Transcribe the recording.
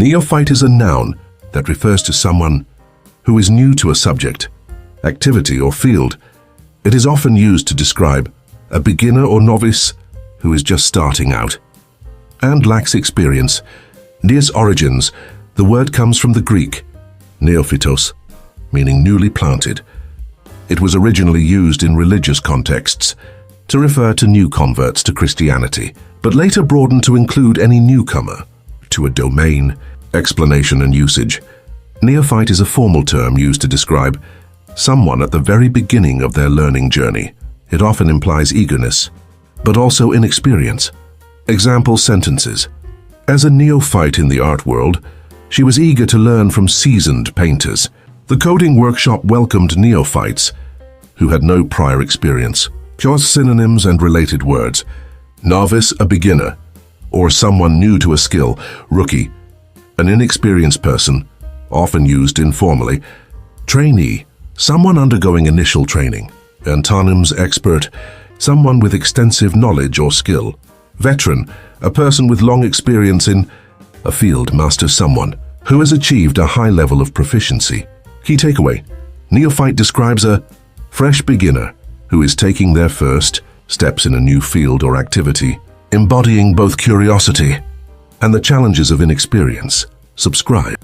Neophyte is a noun that refers to someone who is new to a subject, activity, or field. It is often used to describe a beginner or novice who is just starting out and lacks experience. Near its origins, the word comes from the Greek neophytos, meaning newly planted. It was originally used in religious contexts to refer to new converts to Christianity, but later broadened to include any newcomer to a domain. Explanation and usage. Neophyte is a formal term used to describe someone at the very beginning of their learning journey. It often implies eagerness, but also inexperience. Example sentences. As a neophyte in the art world, she was eager to learn from seasoned painters. The coding workshop welcomed neophytes who had no prior experience. Just synonyms and related words. Novice, a beginner, or someone new to a skill. Rookie, an inexperienced person, often used informally. Trainee, someone undergoing initial training. Antonyms: expert, someone with extensive knowledge or skill. Veteran, a person with long experience in a field. Master, someone who has achieved a high level of proficiency. Key takeaway: neophyte describes a fresh beginner who is taking their first steps in a new field or activity, embodying both curiosity and the challenges of inexperience. Subscribe.